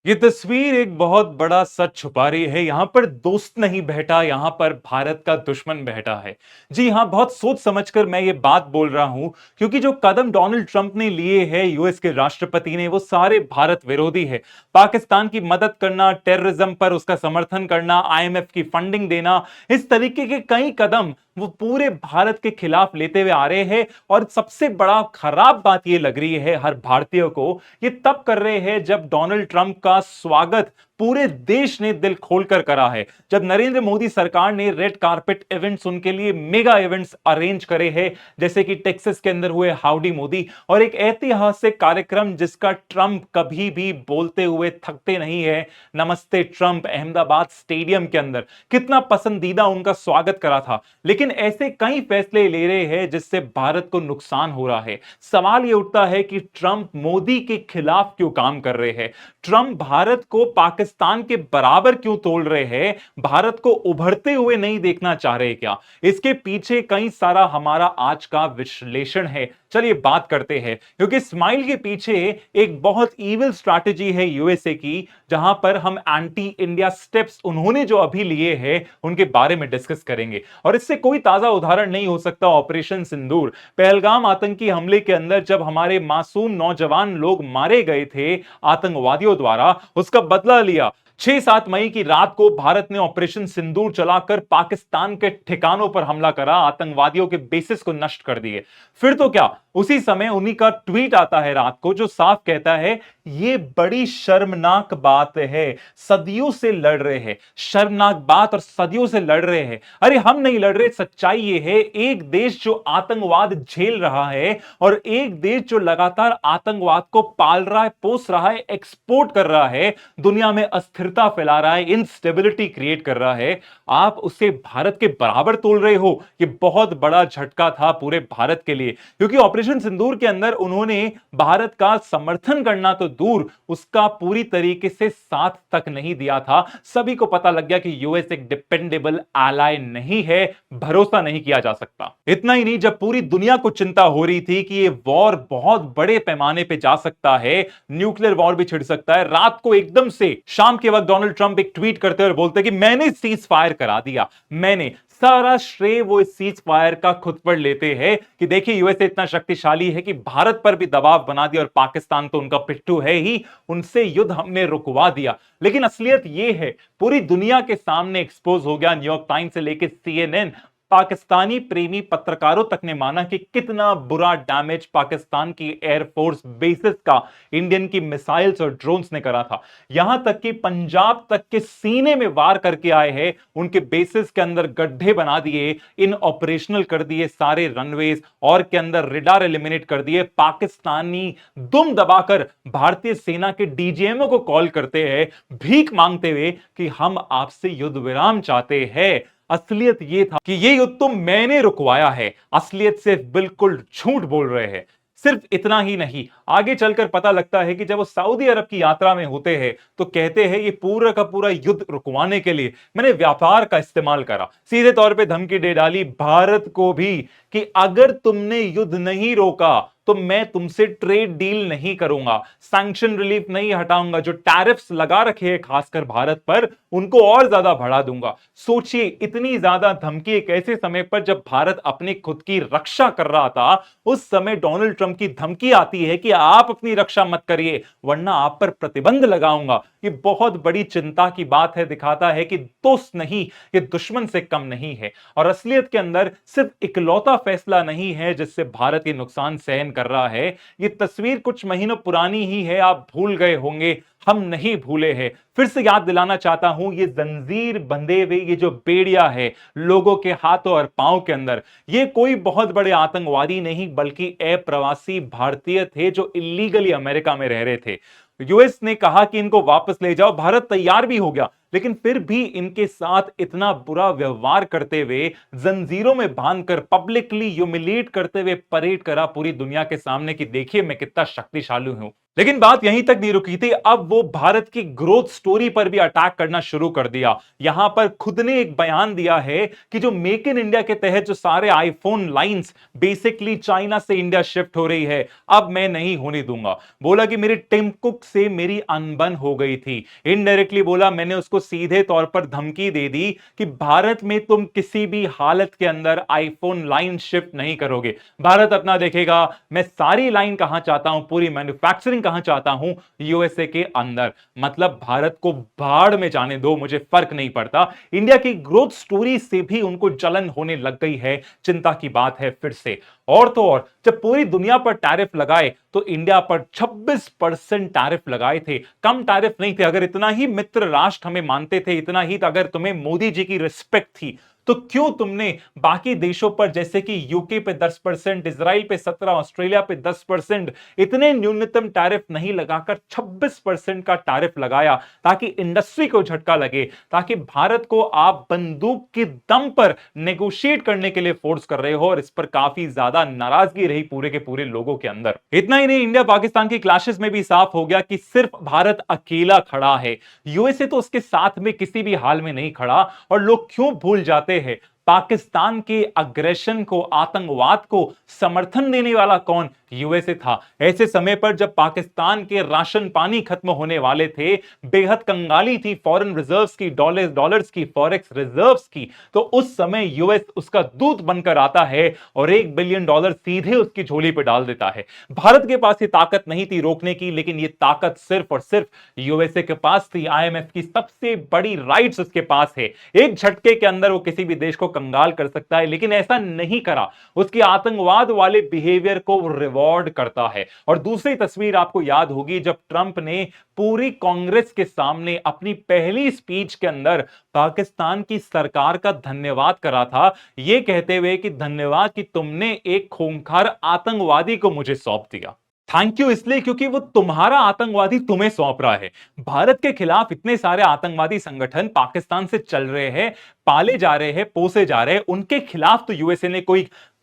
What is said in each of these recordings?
ये तस्वीर एक बहुत बड़ा सच छुपा रही है। यहां पर दोस्त नहीं बैठा, यहां पर भारत का दुश्मन बैठा है। जी हां, बहुत सोच समझकर मैं ये बात बोल रहा हूं, क्योंकि जो कदम डोनाल्ड ट्रंप ने लिए हैं यूएस के राष्ट्रपति ने, वो सारे भारत विरोधी है। पाकिस्तान की मदद करना, टेररिज्म पर उसका समर्थन करना, आईएमएफ की फंडिंग देना, इस तरीके के कई कदम वो पूरे भारत के खिलाफ लेते हुए आ रहे हैं। और सबसे बड़ा खराब बात ये लग रही है हर भारतीय को, ये तब कर रहे हैं जब डोनाल्ड ट्रंप का स्वागत पूरे देश ने दिल खोलकर करा है। जब नरेंद्र मोदी सरकार ने रेड कारपेट इवेंट्स उनके लिए मेगा इवेंट्स अरेंज करे हैं, जैसे कि टेक्सास के अंदर हुए हाउडी मोदी, और एक ऐतिहासिक कार्यक्रम जिसका ट्रंप कभी भी बोलते हुए थकते नहीं है, नमस्ते ट्रंप, अहमदाबाद स्टेडियम के अंदर कितना पसंदीदा उनका स्वागत करा था। लेकिन ऐसे कई फैसले ले रहे हैं जिससे भारत को नुकसान हो रहा है। सवाल यह उठता है कि ट्रंप मोदी के खिलाफ क्यों काम कर रहे हैं? ट्रंप भारत को पाकिस्तान के बराबर क्यों तोल रहे हैं? भारत को उभरते हुए नहीं देखना चाह रहे क्या? इसके पीछे कई सारा हमारा आज का विश्लेषण है। चलिए बात करते हैं, क्योंकि स्माइल के पीछे एक बहुत इविल स्ट्रैटेजी है यूएसए की, जहां पर हम एंटी इंडिया स्टेप्स उन्होंने जो अभी लिए हैं उनके बारे में डिस्कस करेंगे। और इससे कोई ताजा उदाहरण नहीं हो सकता ऑपरेशन सिंदूर। पहलगाम आतंकी हमले के अंदर जब हमारे मासूम नौजवान लोग मारे गए थे आतंकवादियों द्वारा, उसका बदला लिया। 6-7 मई की रात को भारत ने ऑपरेशन सिंदूर चलाकर पाकिस्तान के ठिकानों पर हमला करा, आतंकवादियों के बेसिस को नष्ट कर दिए। फिर तो क्या, उसी समय उन्हीं का ट्वीट आता है रात को जो साफ कहता है, यह बड़ी शर्मनाक बात है, सदियों से लड़ रहे हैं। शर्मनाक बात और सदियों से लड़ रहे हैं। अरे हम नहीं लड़ रहे, सच्चाई यह है, एक देश जो आतंकवाद झेल रहा है और एक देश जो लगातार आतंकवाद को पाल रहा है, पोस रहा है, एक्सपोर्ट कर रहा है, दुनिया में अस्थिरता फैला रहा है, इंस्टेबिलिटी क्रिएट कर रहा है, आप उसे भारत के बराबर तोल रहे हो। यह बहुत बड़ा झटका था पूरे भारत के लिए, क्योंकि ऑपरेशन सिंदूर के अंदर उन्होंने भारत का समर्थन करना तो दूर, उसका पूरी तरीके से साथ तक नहीं दिया था। सभी को पता लग गया कि यूएस एक डिपेंडेबल एलाय नहीं है, भरोसा नहीं किया जा सकता। इतना ही नहीं, जब पूरी दुनिया को चिंता हो रही थी कि यह वॉर बहुत बड़े पैमाने पे जा सकता है, न्यूक्लियर वॉर भी छिड़ सकता है, रात को एकदम से शाम के वक्त डोनाल्ड ट्रंप एक ट्वीट करते और बोलते कि मैंने सीज फायर करा दिया। मैंने सारा श्रेय वो इस सीज फायर का खुद पर लेते हैं कि देखिए यूएसए इतना शक्तिशाली है कि भारत पर भी दबाव बना दिया, और पाकिस्तान तो उनका पिट्ठू है ही, उनसे युद्ध हमने रुकवा दिया। लेकिन असलियत यह है, पूरी दुनिया के सामने एक्सपोज हो गया, न्यूयॉर्क टाइम्स से लेकर सीएनएन, पाकिस्तानी प्रेमी पत्रकारों तक ने माना कि कितना बुरा डैमेज पाकिस्तान की एयरफोर्स बेसिस का इंडियन की मिसाइल्स और ड्रोन्स ने करा था। यहां तक कि पंजाब तक के सीने में वार करके आए हैं, उनके बेसिस के अंदर गड्ढे बना दिए, इन ऑपरेशनल कर दिए सारे रनवेज, और के अंदर रिडार एलिमिनेट कर दिए। पाकिस्तानी दुम दबाकर भारतीय सेना के डीजीएमओ को कॉल करते हैं, भीख मांगते हुए कि हम आपसे युद्ध विराम चाहते हैं। असलियत यह था कि यह युद्ध तो मैंने रुकवाया है। असलियत से बिल्कुल झूठ बोल रहे हैं। सिर्फ इतना ही नहीं, आगे चलकर पता लगता है कि जब वो सऊदी अरब की यात्रा में होते हैं तो कहते हैं ये पूरा का पूरा युद्ध रुकवाने के लिए मैंने व्यापार का इस्तेमाल करा। सीधे तौर पे धमकी दे डाली भारत को भी कि अगर तुमने युद्ध नहीं रोका तो मैं तुमसे ट्रेड डील नहीं करूंगा, सैंक्शन रिलीफ नहीं हटाऊंगा, जो टैरिफ्स लगा रखे हैं खासकर भारत पर उनको और ज्यादा बढ़ा दूंगा। सोचिए, इतनी ज्यादा धमकी एक ऐसे समय पर जब भारत अपनी खुद की रक्षा कर रहा था, उस समय डोनाल्ड ट्रंप की धमकी आती है कि आप अपनी रक्षा मत करिए वरना आप पर प्रतिबंध लगाऊंगा। ये बहुत बड़ी चिंता की बात है, दिखाता है कि दोस्त नहीं, ये दुश्मन से कम नहीं है। और असलियत के अंदर सिर्फ इकलौता फैसला नहीं है जिससे भारत ये नुकसान सहन कर रहा है। ये तस्वीर कुछ महीनों पुरानी ही है, आप भूल गए होंगे, हम नहीं भूले हैं। फिर से याद दिलाना चाहता हूं, ये जंजीर बंधे हुए ये जो बेड़िया है लोगों के हाथों और पांव के अंदर, ये कोई बहुत बड़े आतंकवादी नहीं बल्कि अप्रवासी भारतीय थे जो इलीगली अमेरिका में रह रहे थे। यूएस ने कहा कि इनको वापस ले जाओ, भारत तैयार भी हो गया, लेकिन फिर भी इनके साथ इतना बुरा व्यवहार करते हुए, जंजीरों में बांधकर पब्लिकली ह्यूमिलिएट करते हुए परेड करा पूरी दुनिया के सामने कि देखिए मैं कितना शक्तिशाली हूं। लेकिन बात यहीं तक नहीं रुकी थी। अब वो भारत की ग्रोथ स्टोरी पर भी अटैक करना शुरू कर दिया। यहां पर खुद ने एक बयान दिया है कि जो मेक इन इंडिया के तहत जो सारे आईफोन लाइंस बेसिकली चाइना से इंडिया शिफ्ट हो रही है, अब मैं नहीं होने दूंगा। बोला कि मेरी टिम कुक से मेरी अनबन हो गई थी। इनडायरेक्टली बोला, मैंने उसको सीधे तौर पर धमकी दे दी कि भारत में तुम किसी भी हालत के अंदर आईफोन लाइन शिफ्ट नहीं करोगे। भारत अपना देखेगा। मैं सारी लाइन कहां चाहता हूं, पूरी मैन्युफैक्चरिंग कहां चाहता हूं, यूएसए के अंदर। मतलब भारत को भाड़ में जाने दो, मुझे फर्क नहीं पड़ता। इंडिया की ग्रोथ स्टोरी से भी उनको जलन होने लग गई है। चिंता की बात है फिर से। और तो और, जब पूरी दुनिया पर टैरिफ लगाए तो इंडिया पर 26% टैरिफ लगाए थे। कम टैरिफ नहीं थे। अगर इतना ही मित्र राष्ट्र हमें मानते थे, इतना ही अगर तुम्हें मोदी जी की रिस्पेक्ट थी, तो क्यों तुमने बाकी देशों पर जैसे कि यूके पे 10%, इजराइल पे 17%, ऑस्ट्रेलिया पे 10%, इतने न्यूनतम टैरिफ नहीं लगाकर 26% का टैरिफ लगाया, ताकि इंडस्ट्री को झटका लगे, ताकि भारत को आप बंदूक के दम पर नेगोशिएट करने के लिए फोर्स कर रहे हो। और इस पर काफी ज्यादा नाराजगी रही पूरे के पूरे लोगों के अंदर। इतना ही नहीं, इंडिया पाकिस्तान की क्लैशेस में भी साफ हो गया कि सिर्फ भारत अकेला खड़ा है। यूएसए तो उसके साथ में किसी भी हाल में नहीं खड़ा। और लोग क्यों भूल जाते हैं, पाकिस्तान के अग्रेशन को, आतंकवाद को समर्थन देने वाला कौन? यूएसए था। ऐसे समय पर जब पाकिस्तान के राशन पानी खत्म होने वाले थे, बेहद कंगाली थी फॉरेन रिजर्व्स की, डॉलर्स की, फॉरेक्स रिजर्व्स की, तो उस समय यूएस उसका दूत बनकर आता है और $1 बिलियन सीधे उसकी झोली पर डाल देता है। भारत के पास ये ताकत नहीं थी रोकने की, लेकिन ये ताकत सिर्फ और सिर्फ यूएसए के पास थी। आईएमएफ की सबसे बड़ी राइट्स उसके पास है। एक झटके के अंदर वो किसी भी देश को कंगाल कर सकता है, लेकिन ऐसा नहीं करा। उसके आतंकवाद वाले बिहेवियर को रिवॉर्ड करता है। और दूसरी तस्वीर आपको याद होगी, जब ट्रंप ने पूरी कांग्रेस के सामने अपनी पहली स्पीच के अंदर पाकिस्तान की सरकार का धन्यवाद करा था, यह कहते हुए कि धन्यवाद कि तुमने एक खूंखार आतंकवादी को मुझे सौंप दिया। थैंक यू इसलिए क्योंकि वो तुम्हारा आतंकवादी तुम्हें सौंप रहा है। भारत के खिलाफ इतने सारे आतंकवादी संगठन पाकिस्तान से चल रहे हैं, पाले जा रहे हैं, पोसे जा रहे हैं। उनके खिलाफ तो यूएसए ने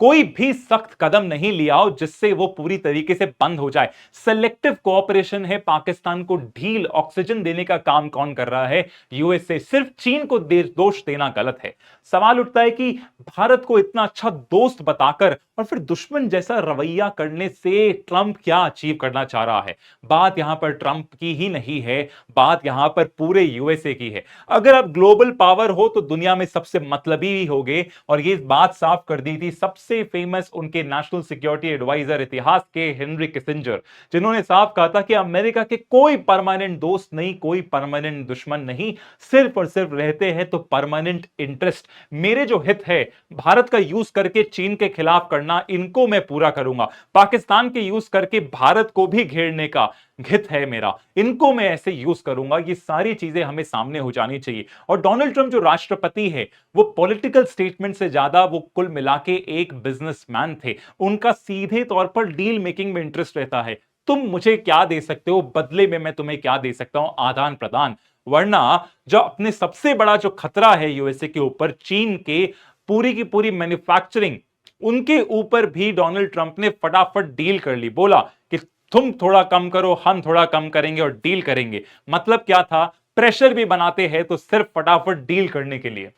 कोई भी सख्त कदम नहीं लिया हो जिससे वो पूरी तरीके से बंद हो जाए। सेलेक्टिव कोऑपरेशन है। पाकिस्तान को ढील, ऑक्सीजन देने का काम कौन कर रहा है? यूएसए। सिर्फ चीन को दोष देना गलत है। सवाल उठता है कि भारत को इतना अच्छा दोस्त बताकर और फिर दुश्मन जैसा रवैया करने से ट्रंप क्या अचीव करना चाह रहा है? बात यहां पर ट्रंप की ही नहीं है, बात यहां पर पूरे यूएसए की है। अगर आप ग्लोबल पावर हो तो दुनिया में सबसे मतलबी ही होगे। और ये बात साफ कर दी थी सबसे फेमस उनके नेशनल सिक्योरिटी एडवाइजर इतिहास के हेनरी किसिंजर, जिन्होंने साफ कहा था कि अमेरिका के कोई परमानेंट दोस्त नहीं, कोई परमानेंट दुश्मन नहीं, सिर्फ और सिर्फ रहते हैं तो परमानेंट इंटरेस्ट। मेरे जो हित है भारत का यूज करके चीन के खिलाफ करना, इनको मैं पूरा करूंगा। पाकिस्तान के यूज करके भारत को भी घेरने का हित है मेरा, इनको मैं ऐसे यूज करूंगा। ये सारी चीजें हमें सामने हो जानी चाहिए। और डोनाल्ड ट्रंप जो राष्ट्रपति है, वो पॉलिटिकल स्टेटमेंट से ज्यादा वो कुल मिला के एक बिजनेसमैन थे। उनका सीधे तौर पर डील मेकिंग में इंटरेस्ट रहता है। तुम मुझे क्या दे सकते हो, बदले में मैं तुम्हें क्या दे सकता हूं, आदान प्रदान। वरना जो अपने सबसे बड़ा जो खतरा है यूएसए के ऊपर, चीन के पूरी की पूरी मैन्युफैक्चरिंग, उनके ऊपर भी डोनाल्ड ट्रंप ने फटाफट डील कर ली। बोला कि तुम थोड़ा कम करो, हम थोड़ा कम करेंगे और डील करेंगे। मतलब क्या था? प्रेशर भी बनाते हैं तो सिर्फ फटाफट डील करने के लिए।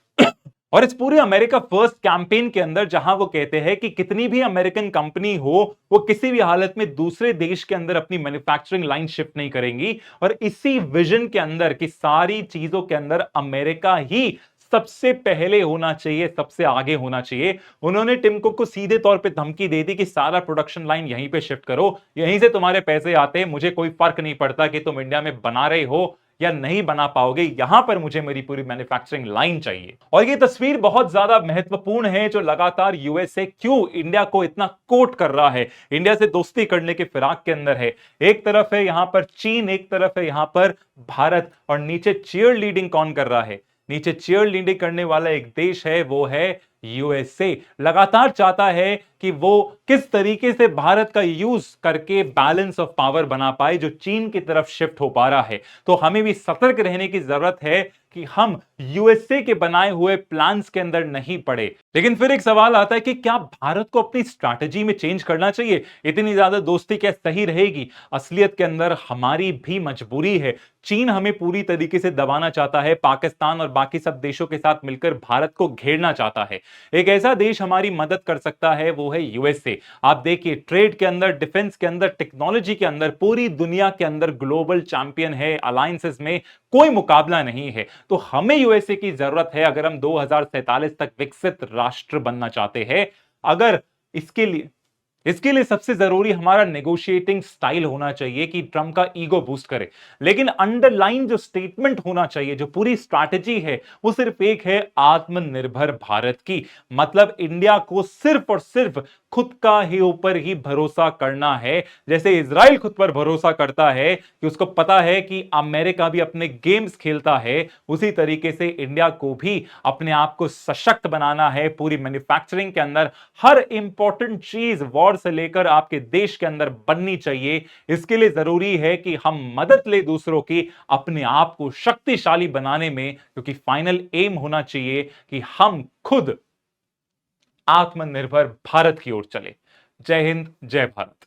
और इस पूरे अमेरिका फर्स्ट कैंपेन के अंदर जहां वो कहते हैं कि कितनी भी अमेरिकन कंपनी हो, वो किसी भी हालत में दूसरे देश के अंदर अपनी मैन्युफैक्चरिंग लाइन शिफ्ट नहीं करेंगी। और इसी विजन के अंदर कि सारी चीजों के अंदर अमेरिका ही सबसे पहले होना चाहिए, सबसे आगे होना चाहिए, उन्होंने टिम कुक को सीधे तौर पे धमकी दे दी कि सारा प्रोडक्शन लाइन यहीं पे शिफ्ट करो, यहीं से तुम्हारे पैसे आते हैं, मुझे कोई फर्क नहीं पड़ता कि तुम इंडिया में बना रहे हो या नहीं बना पाओगे, यहां पर मुझे मेरी पूरी मैन्युफैक्चरिंग लाइन चाहिए। और ये तस्वीर बहुत ज्यादा महत्वपूर्ण है, जो लगातार यूएसए क्यों इंडिया को इतना कोट कर रहा है, इंडिया से दोस्ती करने के फिराक के अंदर है। एक तरफ है यहां पर चीन, एक तरफ है यहां पर भारत, और नीचे चीयर लीडिंग कौन कर रहा है? नीचे चीयर लीडिंग करने वाला एक देश है, वो है यूएसए। लगातार चाहता है कि वो किस तरीके से भारत का यूज करके बैलेंस ऑफ पावर बना पाए, जो चीन की तरफ शिफ्ट हो पा रहा है। तो हमें भी सतर्क रहने की जरूरत है कि हम यूएसए के बनाए हुए प्लान्स के अंदर नहीं पड़े। लेकिन फिर एक सवाल आता है कि क्या भारत को अपनी स्ट्रैटेजी में चेंज करना चाहिए? इतनी ज्यादा दोस्ती क्या सही रहेगी? असलियत के अंदर हमारी भी मजबूरी है। चीन हमें पूरी तरीके से दबाना चाहता है, पाकिस्तान और बाकी सब देशों के साथ मिलकर भारत को घेरना चाहता है। एक ऐसा देश हमारी मदद कर सकता है, वो है यूएसए। आप देखिए, ट्रेड के अंदर, डिफेंस के अंदर, टेक्नोलॉजी के अंदर, पूरी दुनिया के अंदर ग्लोबल चैंपियन है। अलायंसेस में कोई मुकाबला नहीं है। तो हमें यूएसए की जरूरत है अगर हम 2047 तक विकसित राष्ट्र बनना चाहते हैं। अगर इसके लिए सबसे जरूरी हमारा नेगोशिएटिंग स्टाइल होना चाहिए कि ट्रंप का ईगो बूस्ट करे। लेकिन अंडरलाइन जो स्टेटमेंट होना चाहिए, जो पूरी स्ट्रैटेजी है, वो सिर्फ एक है, आत्मनिर्भर भारत की। मतलब इंडिया को सिर्फ और सिर्फ खुद का ही ऊपर ही भरोसा करना है। जैसे इजराइल खुद पर भरोसा करता है कि उसको पता है कि अमेरिका भी अपने गेम्स खेलता है, उसी तरीके से इंडिया को भी अपने आप को सशक्त बनाना है। पूरी मैन्युफैक्चरिंग के अंदर हर इंपॉर्टेंट चीज वॉर से लेकर आपके देश के अंदर बननी चाहिए। इसके लिए जरूरी है कि हम मदद ले दूसरों की, अपने आप को शक्तिशाली बनाने में, क्योंकि फाइनल एम होना चाहिए कि हम खुद आत्मनिर्भर भारत की ओर चले। जय हिंद, जय भारत।